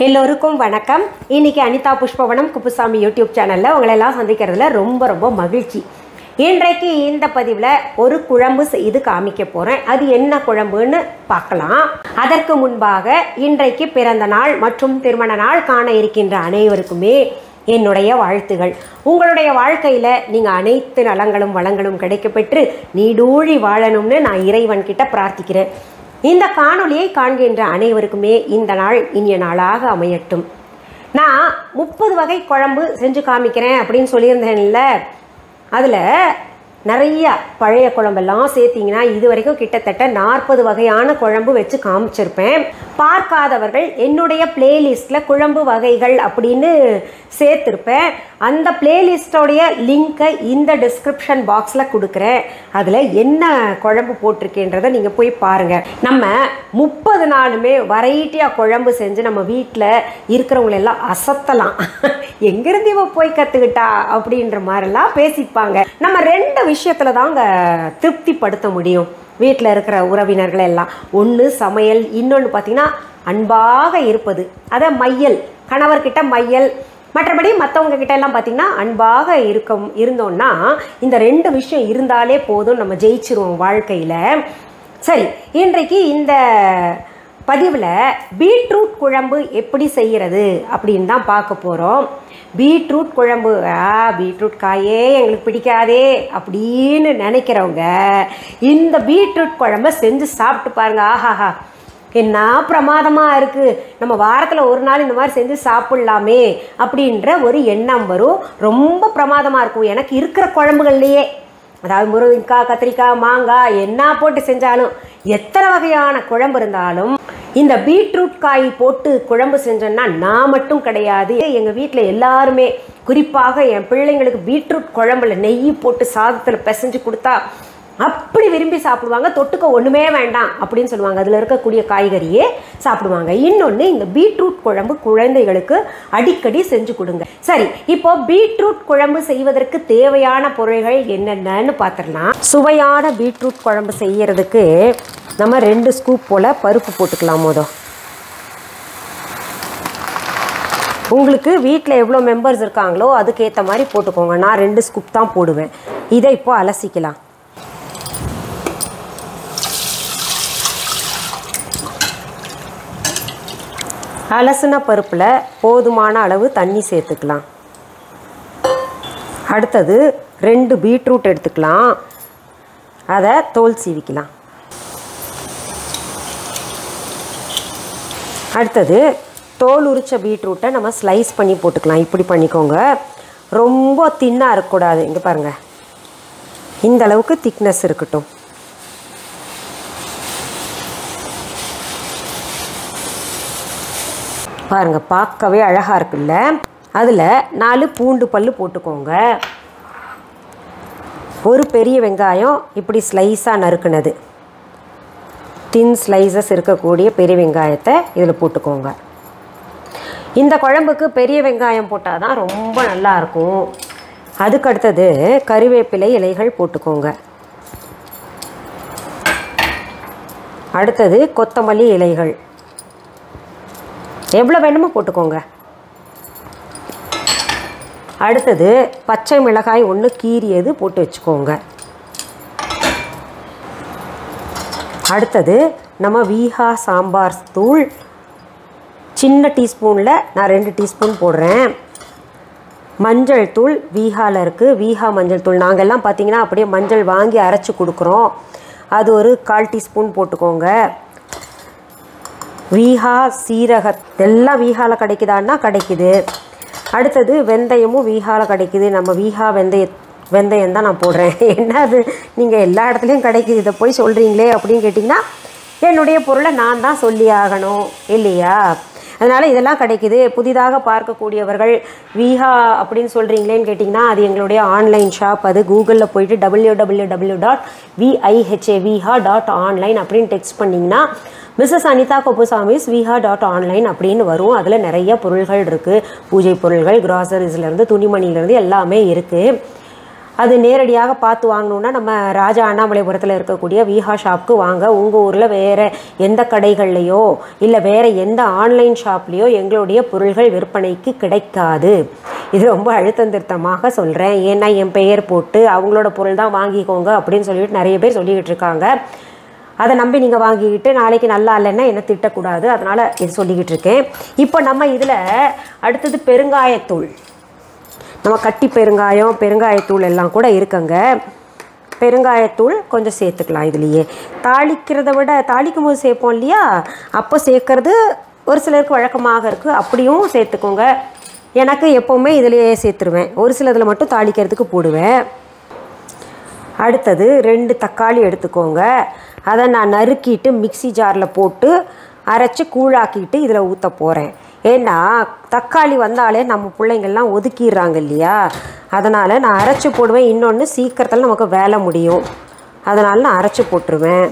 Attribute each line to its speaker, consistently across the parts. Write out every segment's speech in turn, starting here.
Speaker 1: எல்லோருக்கும் வணக்கம். இன்னைக்கு அனிதா pushpavanamkuppusamy யூடியூப் சேனலில் உங்களை எல்லாம் சந்திக்கிறதுல ரொம்ப மகிழ்ச்சி. இன்றைக்கு இந்த பதிவில் ஒரு குழம்பு செய்து காமிக்க போகிறேன். அது என்ன குழம்புன்னு பார்க்கலாம். அதற்கு முன்பாக இன்றைக்கு பிறந்த நாள் மற்றும் திருமண நாள் காண இருக்கின்ற அனைவருக்குமே என்னுடைய வாழ்த்துகள். உங்களுடைய வாழ்க்கையில் நீங்கள் அனைத்து நலங்களும் வளங்களும் கிடைக்கப்பெற்று நீடூழி வாழணும்னு நான் இறைவன்கிட்ட பிரார்த்திக்கிறேன். இந்த காணொளியை காண்கின்ற அனைவருக்குமே இந்த நாள் இனிய நாளாக அமையட்டும். நான் 30 வகை குழம்பு செஞ்சு காமிக்கிறேன் அப்படின்னு சொல்லியிருந்தேன்ல, அதில் நிறைய பழைய குழம்பெல்லாம் சேர்த்திங்கன்னா இது வரைக்கும் கிட்டத்தட்ட 40 வகையான குழம்பு வச்சு காமிச்சிருப்பேன். பார்க்காதவர்கள் என்னுடைய பிளேலிஸ்ட்டில் குழம்பு வகைகள் அப்படின்னு சேர்த்துருப்பேன். அந்த பிளேலிஸ்டோடைய லிங்க்கை இந்த டிஸ்கிரிப்ஷன் பாக்ஸில் கொடுக்குறேன். அதில் என்ன குழம்பு போட்டிருக்கேன்றதை நீங்கள் போய் பாருங்கள். நம்ம 30 நாளுமே வெரைட்டியாக குழம்பு செஞ்சு நம்ம வீட்டில் இருக்கிறவங்களெல்லாம் அசத்தலாம். எங்கேருந்து இவ போய் கற்றுக்கிட்டா அப்படின்ற மாதிரிலாம் பேசிப்பாங்க. நம்ம 2 விஷயத்தில் தாங்க திருப்திப்படுத்த முடியும் வீட்டில் இருக்கிற உறவினர்கள் எல்லாம். ஒன்று சமையல், இன்னொன்று பார்த்திங்கன்னா அன்பாக இருப்பது. அதை மையல், கணவர்கிட்ட மையல், மற்றபடி மற்றவங்க கிட்ட எல்லாம் பார்த்திங்கன்னா அன்பாக இருந்தோன்னா இந்த 2 விஷயம் இருந்தாலே போதும், நம்ம ஜெயிச்சிருவோம் வாழ்க்கையில். சரி, இன்றைக்கு இந்த பதிவில் பீட்ரூட் குழம்பு எப்படி செய்கிறது அப்படின்னு தான் பார்க்க போகிறோம். பீட்ரூட் குழம்பு, பீட்ரூட் காயே எங்களுக்கு பிடிக்காதே அப்படின்னு நினைக்கிறவங்க இந்த பீட்ரூட் குழம்பை செஞ்சு சாப்பிட்டு பாருங்க. ஆஹாஹா, என்ன பிரமாதமாக இருக்குது, நம்ம வாரத்தில் ஒரு நாள் இந்த மாதிரி செஞ்சு சாப்பிட்லாமே அப்படின்ற ஒரு எண்ணம் வரும். ரொம்ப பிரமாதமாக இருக்கும். எனக்கு இருக்கிற குழம்புகள்லையே, அதாவது முருங்கைக்காய், கத்திரிக்காய், மாங்காய் என்ன போட்டு செஞ்சாலும், எத்தனை வகையான குழம்பு இருந்தாலும் இந்த பீட்ரூட் காய் போட்டு குழம்பு செஞ்சோன்னா நான் மட்டும் கிடையாது, எங்கள் வீட்டில் எல்லாருமே, குறிப்பாக என் பிள்ளைங்களுக்கு பீட்ரூட் குழம்புல நெய் போட்டு சாதத்தில் பிசைஞ்சு கொடுத்தா அப்படி விரும்பி சாப்பிடுவாங்க. தொட்டுக்க ஒன்றுமே வேண்டாம் அப்படின்னு சொல்லுவாங்க. அதில் இருக்கக்கூடிய காய்கறியே சாப்பிடுவாங்க. இன்னொன்று, இந்த பீட்ரூட் குழம்பு குழந்தைகளுக்கு அடிக்கடி செஞ்சு கொடுங்க. சரி, இப்போ பீட்ரூட் குழம்பு செய்வதற்கு தேவையான பொருள்கள் என்னென்னு பார்த்துடலாம். சுவையான பீட்ரூட் குழம்பு செய்யறதுக்கு நம்ம 2 ஸ்கூப் போல் பருப்பு போட்டுக்கலாம். மொதல் உங்களுக்கு வீட்டில் எவ்வளோ மெம்பர்ஸ் இருக்காங்களோ அதுக்கேற்ற மாதிரி போட்டுக்கோங்க. நான் 2 ஸ்கூப் தான் போடுவேன். இதை இப்போ அலசிக்கலாம். அலசின பருப்பில் போதுமான அளவு தண்ணி சேர்த்துக்கலாம். அடுத்தது 2 பீட்ரூட் எடுத்துக்கலாம். அதை தோல் சீவிக்கலாம். அடுத்தது தோல் உரித்த பீட்ரூட்டை நம்ம ஸ்லைஸ் பண்ணி போட்டுக்கலாம். இப்படி பண்ணிக்கோங்க. ரொம்ப தின்னாக இருக்கக்கூடாது. இங்கே பாருங்கள், இந்த அளவுக்கு திக்னஸ் இருக்கட்டும். பாருங்கள், பார்க்கவே அழகாக இருக்குல்ல. அதில் 4 பூண்டு பல் போட்டுக்கோங்க. ஒரு பெரிய வெங்காயம் இப்படி ஸ்லைஸாக நறுக்குனது, தின் ஸ்லைசஸ் இருக்கக்கூடிய பெரிய வெங்காயத்தை இதில் போட்டுக்கோங்க. இந்த குழம்புக்கு பெரிய வெங்காயம் போட்டால் தான் ரொம்ப நல்லாயிருக்கும். அதுக்கு அடுத்தது கறிவேப்பிலை இலைகள் போட்டுக்கோங்க. அடுத்தது கொத்தமல்லி இலைகள் எவ்வளோ வேணுமோ போட்டுக்கோங்க. அடுத்தது பச்சை மிளகாய் 1 கீறியது போட்டு வச்சுக்கோங்க. அடுத்தது நம்ம வீஹா சாம்பார் தூள் சின்ன டீஸ்பூனில் நான் 2 டீஸ்பூன் போடுறேன். மஞ்சள் தூள் வீஹாவில் இருக்குது, வீஹா மஞ்சள் தூள். நாங்கள்லாம் பார்த்திங்கன்னா அப்படியே மஞ்சள் வாங்கி அரைச்சி கொடுக்குறோம். அது ஒரு 1/4 டீஸ்பூன் போட்டுக்கோங்க. வீஹா சீரக எல்லாம் வீஹாவில் கிடைக்குதான்னா கிடைக்குது. அடுத்தது வெந்தயமும் வீஹாவில் கிடைக்குது. நம்ம வீஹா வெந்தயம் தான் நான் போடுறேன். என்ன அது, நீங்கள் எல்லா இடத்துலையும் கிடைக்குது, இதை போய் சொல்கிறீங்களே அப்படின்னு கேட்டிங்கன்னா என்னுடைய பொருளை நான் தான் சொல்லி ஆகணும் இல்லையா? அதனால் இதெல்லாம் கிடைக்குது. புதிதாக பார்க்கக்கூடியவர்கள் வீஹா அப்படின்னு சொல்கிறீங்களேன்னு கேட்டிங்கன்னா அது எங்களுடைய ஆன்லைன் ஷாப். அது கூகுளில் போய்ட்டு www.vihaviha.online அப்படின்னு டெக்ஸ்ட் பண்ணிங்கன்னா மிஸ்ஸஸ் அனிதா குப்புசாமிஸ் viha.online அப்படின்னு வரும். அதில் நிறைய பொருள்கள் இருக்குது. பூஜை பொருள்கள், கிராசரிஸ்லேருந்து துணிமணிலேருந்து எல்லாமே இருக்குது. அது நேரடியாக பார்த்து வாங்கணுன்னா நம்ம ராஜா அண்ணாமலைபுரத்தில் இருக்கக்கூடிய விஹா ஷாப்புக்கு வாங்க. உங்கள் ஊரில் வேறு எந்த கடைகள்லையோ இல்லை வேறு எந்த ஆன்லைன் ஷாப்லேயோ எங்களுடைய பொருள்கள் விற்பனைக்கு கிடைக்காது. இது ரொம்ப அழுத்தம் திருத்தமாக சொல்கிறேன். ஏன்னா என் பெயர் போட்டு அவங்களோட பொருள் தான் வாங்கிக்கோங்க அப்படின்னு சொல்லிட்டு நிறைய பேர் சொல்லிக்கிட்டு இருக்காங்க. அதை நம்பி நீங்கள் வாங்கிக்கிட்டு நாளைக்கு நல்லா இல்லைன்னா என்ன திட்டக்கூடாது. அதனால் இது சொல்லிக்கிட்டு இருக்கேன். இப்போ நம்ம இதில் அடுத்தது பெருங்காயத்தூள், நம்ம கட்டி பெருங்காயம், பெருங்காயத்தூள் எல்லாம் கூட இருக்குங்க. பெருங்காயத்தூள் கொஞ்சம் சேர்த்துக்கலாம். இதுலேயே தாளிக்கிறத விட தாளிக்கும் போது சேர்ப்போம் இல்லையா, அப்போ சேர்க்கறது ஒரு சிலருக்கு வழக்கமாக இருக்குது. அப்படியும் சேர்த்துக்கோங்க. எனக்கு எப்போவுமே இதிலையே சேர்த்துருவேன். ஒரு சிலதில் மட்டும் தாளிக்கிறதுக்கு போடுவேன். அடுத்தது 2 தக்காளி எடுத்துக்கோங்க. அதை நான் நறுக்கிட்டு மிக்சி ஜாரில் போட்டு அரைச்சி கூழாக்கிட்டு இதில் ஊற்ற போகிறேன். ஏன்னா தக்காளி வந்தாலே நம்ம பிள்ளைங்கள்லாம் ஒதுக்கிடுறாங்க இல்லையா, அதனால் நான் அரைச்சி போடுவேன். இன்னொன்று சீக்கிரத்தில் நமக்கு வேலை முடியும், அதனால் நான் அரைச்சி போட்டுருவேன்.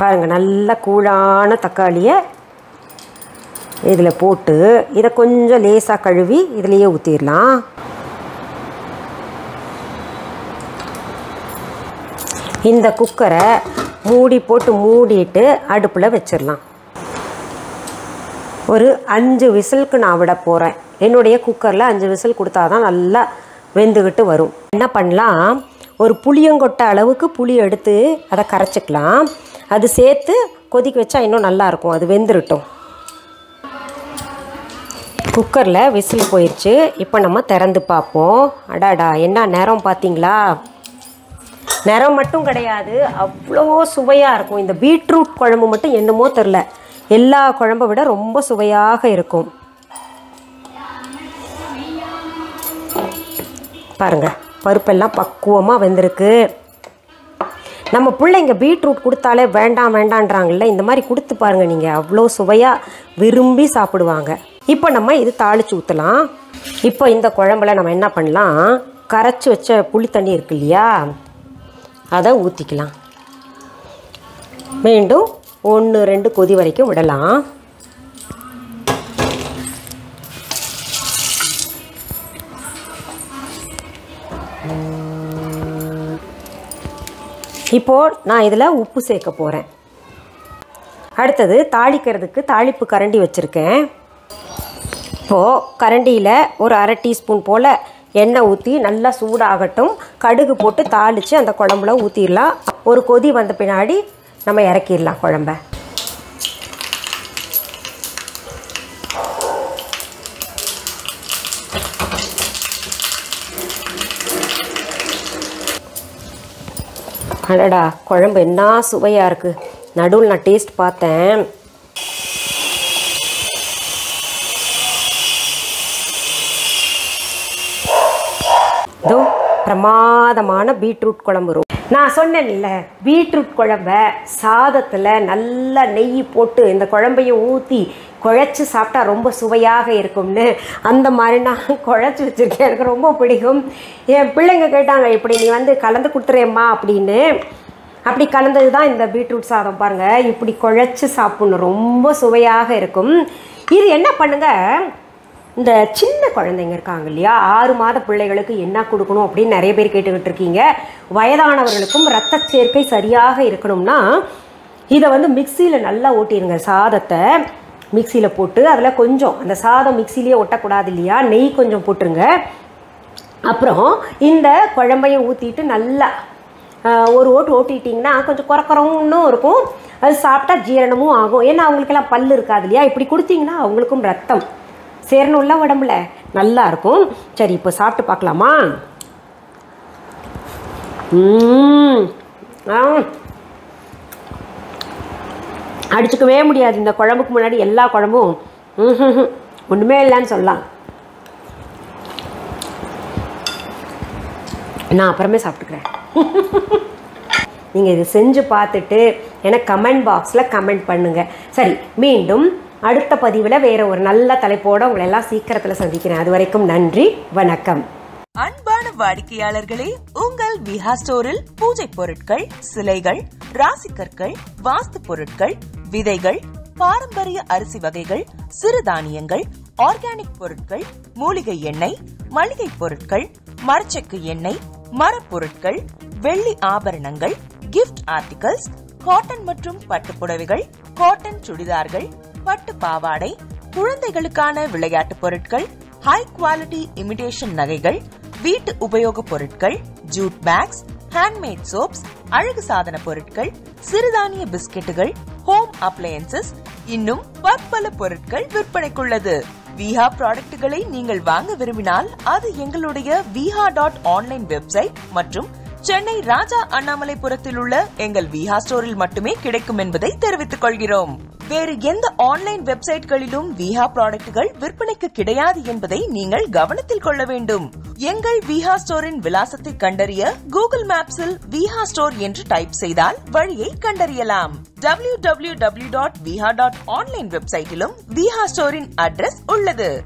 Speaker 1: பாருங்கள், நல்ல கூழான தக்காளியை இதில் போட்டு இதை கொஞ்சம் லேசாக கழுவி இதிலையே ஊற்றிடலாம். இந்த குக்கரை மூடி போட்டு மூடிட்டு அடுப்பில் வச்சிடலாம். ஒரு 5 விசிலுக்கு நான் விட போகிறேன். என்னுடைய குக்கரில் 5 விசில் கொடுத்தா தான் நல்லா வெந்துக்கிட்டு வரும். என்ன பண்ணலாம், ஒரு புளியங்கொட்டை அளவுக்கு புளி எடுத்து அதை கரைச்சிக்கலாம். அது சேர்த்து கொதிக்க வச்சா இன்னும் நல்லாயிருக்கும். அது வெந்துருட்டும். குக்கரில் விசில் போயிடுச்சு. இப்போ நம்ம திறந்து பார்ப்போம். அடாடா, என்ன நேரம் பார்த்தீங்களா? நிறம் மட்டும் கிடையாது, அவ்வளோ சுவையாக இருக்கும். இந்த பீட்ரூட் குழம்பு மட்டும் என்னமோ தெரில, எல்லா குழம்பை விட ரொம்ப சுவையாக இருக்கும். பாருங்கள், பருப்பெல்லாம் பக்குவமாக வெந்திருக்கு. நம்ம பிள்ளைங்க பீட்ரூட் கொடுத்தாலே வேண்டாம் வேண்டான்றாங்கல்ல, இந்த மாதிரி கொடுத்து பாருங்கள் நீங்கள், அவ்வளோ சுவையாக விரும்பி சாப்பிடுவாங்க. இப்போ நம்ம இது தாளித்து ஊற்றலாம். இப்போ இந்த குழம்புல நம்ம என்ன பண்ணலாம், கரைச்சி வச்ச புளி தண்ணி இருக்கு இல்லையா, அதை ஊற்றிக்கலாம். மீண்டும் 1-2 கொதி வரைக்கும் விடலாம். இப்போது நான் இதில் உப்பு சேர்க்க போகிறேன். அடுத்தது தாளிக்கிறதுக்கு தாளிப்பு கரண்டி வச்சுருக்கேன். இப்போது கரண்டியில் ஒரு 1/2 டீஸ்பூன் போல் எண்ணெய் ஊற்றி நல்லா சூடாகட்டும். கடுகு போட்டு தாளித்து அந்த குழம்புல ஊற்றிடலாம். ஒரு கொதி வந்த பின்னாடி நம்ம இறக்கிடலாம் குழம்ப. அடடா, குழம்பு என்ன சுவையாக இருக்குது. நடுவில் நான் டேஸ்ட் பார்த்தேன். இதோ பிரமாதமான பீட்ரூட் குழம்பு. நான் சொன்னேன்ல, பீட்ரூட் குழம்ப சாதத்தில் நல்லா நெய் போட்டு இந்த குழம்பையும் ஊற்றி குழச்சி சாப்பிட்டா ரொம்ப சுவையாக இருக்கும்னு அந்த மாதிரி நான் குழச்சி வச்சுருக்கேன். எனக்கு ரொம்ப பிடிக்கும். என் பிள்ளைங்க கேட்டாங்க, இப்படி நீ வந்து கலந்து கொடுத்துறேம்மா அப்படின்னு. அப்படி கலந்தது தான் இந்த பீட்ரூட் சாதம். பாருங்கள், இப்படி குழச்சி சாப்பிட்ணும், ரொம்ப சுவையாக இருக்கும். இது என்ன பண்ணுங்கள், இந்த சின்ன குழந்தைங்க இருக்காங்க இல்லையா, 6 மாத பிள்ளைகளுக்கு என்ன கொடுக்கணும் அப்படின்னு நிறைய பேர் கேட்டுக்கிட்டு இருக்கீங்க. வயதானவர்களுக்கும் இரத்த சேர்க்கை சரியாக இருக்கணும்னா இதை வந்து மிக்சியில் நல்லா ஓட்டிடுங்க. சாதத்தை மிக்சியில் போட்டு அதில் கொஞ்சம் அந்த சாதம் மிக்சிலேயே ஒட்டக்கூடாது இல்லையா, நெய் கொஞ்சம் போட்டுருங்க. அப்புறம் இந்த குழம்பையும் ஊற்றிட்டு நல்லா ஒரு ஓட்டு ஓட்டிட்டிங்கன்னா கொஞ்சம் குறக்குறவும் இருக்கும். அது சாப்பிட்டா ஜீரணமும் ஆகும். ஏன்னா அவங்களுக்கெல்லாம் பல் இருக்காது இல்லையா. இப்படி கொடுத்தீங்கன்னா அவங்களுக்கும் ரத்தம் சேரணும்ல உடம்புல, நல்லா இருக்கும். சரி, இப்போ சாப்பிட்டு பார்க்கலாமா? அடிச்சுக்கவே முடியாது. இந்த குழம்புக்கு முன்னாடி எல்லா குழம்பும் ஒன்றுமே இல்லைன்னு சொல்லலாம். நான் அப்புறமே சாப்பிட்டுக்கிறேன். நீங்கள் இது செஞ்சு பார்த்துட்டு எனக்கு கமெண்ட் பாக்ஸில் கமெண்ட் பண்ணுங்கள். சரி, மீண்டும் அடுத்த பதிவில் வேறு ஒரு நல்ல தலைப்போடு உங்களை எல்லாம் சீக்கிரத்தில் சந்திக்கிறேன். அது வரைக்கும் நன்றி, வணக்கம்.
Speaker 2: அன்பான வாடிக்கையாளர்களே, உங்கள் விஹா ஸ்டோரில் பூஜை பொருட்கள், சிலைகள், ராசிக்கற்கள், வாஸ்து பொருட்கள், விதைகள், பாரம்பரிய அரிசி வகைகள், சிறுதானியங்கள், ஆர்கானிக் பொருட்கள், மூலிகை எண்ணெய், மளிகை பொருட்கள், மரச்செக்கு எண்ணெய், மரப்பொருட்கள், வெள்ளி ஆபரணங்கள், கிஃப்ட் ஆர்டிகல்ஸ், காட்டன் மற்றும் பட்டு புடவைகள், காட்டன் சுடிதார்கள், பட்டு பாவாடை, குழந்தைகளுக்கான விளையாட்டு பொருட்கள், ஹை குவாலிட்டி இமிடேஷன் நகைகள், வீட்டு உபயோக பொருட்கள், ஜூட் பேக்ஸ், ஹேண்ட்மேட் சோப்ஸ், அழகு சாதன பொருட்கள், சிறுதானிய பிஸ்கெட்டுகள், ஹோம் அப்ளையன்சஸ், இன்னும் பற்பல பொருட்கள் விற்பனைக்குள்ளது. விஹா ப்ராடக்ட்களை நீங்கள் வாங்க விரும்பினால் அது எங்களுடைய viha.online வெப்சைட் மற்றும் சென்னை ராஜா அண்ணாமலைபுரத்தில் உள்ள எங்கள் விஹா ஸ்டோரில் மட்டுமே கிடைக்கும் என்பதை தெரிவித்துக் கொள்கிறோம். வேறு எந்த ஆன்லைன் வெப்சைட்களிலும் விஹா ப்ராடக்ட்கள் விற்பனைக்கு கிடையாது என்பதை நீங்கள் கவனத்தில் கொள்ள வேண்டும். எங்கள் விஹா ஸ்டோரின் விலாசத்தை கண்டறிய கூகுள் மேப்ஸில் விஹா ஸ்டோர் என்று டைப் செய்தால் வழியை கண்டறியலாம். www.viha.online வெப்சைட்டிலும் விஹா ஸ்டோரின் அட்ரஸ் உள்ளது.